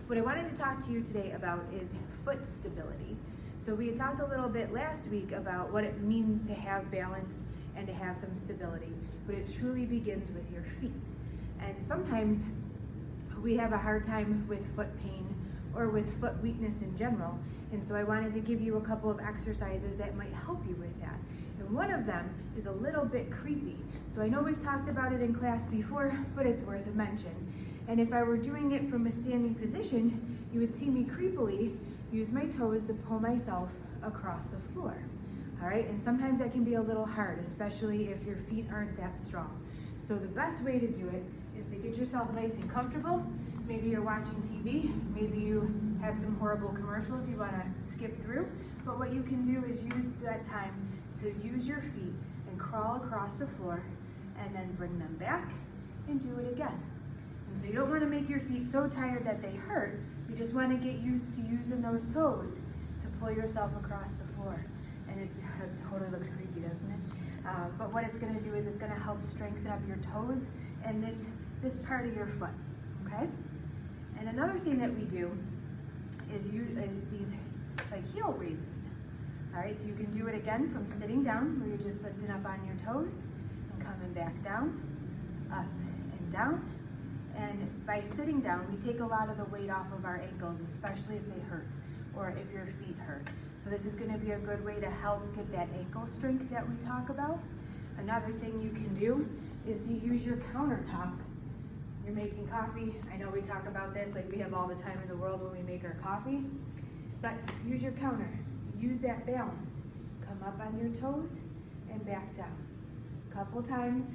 What I wanted to talk to you today about is foot stability. So we had talked a little bit last week about what it means to have balance and to have some stability, but it truly begins with your feet. And sometimes we have a hard time with foot pain or with foot weakness in general. And so I wanted to give you a couple of exercises that might help you with that. And one of them is a little bit creepy. So I know we've talked about it in class before, but it's worth a mention. And if I were doing it from a standing position, you would see me creepily use my toes to pull myself across the floor. All right, and sometimes that can be a little hard, especially if your feet aren't that strong. So the best way to do it is to get yourself nice and comfortable. Maybe you're watching TV, maybe you have some horrible commercials you wanna skip through, but what you can do is use that time to use your feet and crawl across the floor and then bring them back and do it again. And so you don't wanna make your feet so tired that they hurt, you just wanna get used to using those toes to pull yourself across the floor. And it totally looks creepy, doesn't it? But what it's gonna do is it's gonna help strengthen up your toes and this part of your foot, okay? And another thing that we do is these like heel raises. All right, so you can do it again from sitting down, where you're just lifting up on your toes and coming back down, up and down. And by sitting down, we take a lot of the weight off of our ankles, especially if they hurt or if your feet hurt. So this is gonna be a good way to help get that ankle strength that we talk about. Another thing you can do is you use your countertop. You're making coffee. I know we talk about this like we have all the time in the world when we make our coffee, but use your counter. Use that balance. Come up on your toes and back down. A couple times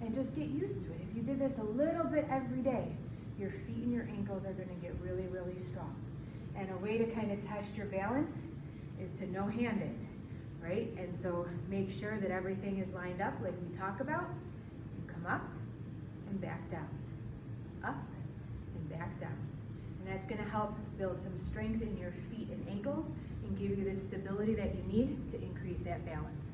and just get used to it. If you did this a little bit every day, your feet and your ankles are gonna get really, really strong. And a way to kind of test your balance is to no-hand it, right? And so make sure that everything is lined up like we talk about. You come up and back down. Up and back down. And that's gonna help build some strength in your feet and ankles and give you the stability that you need to increase that balance.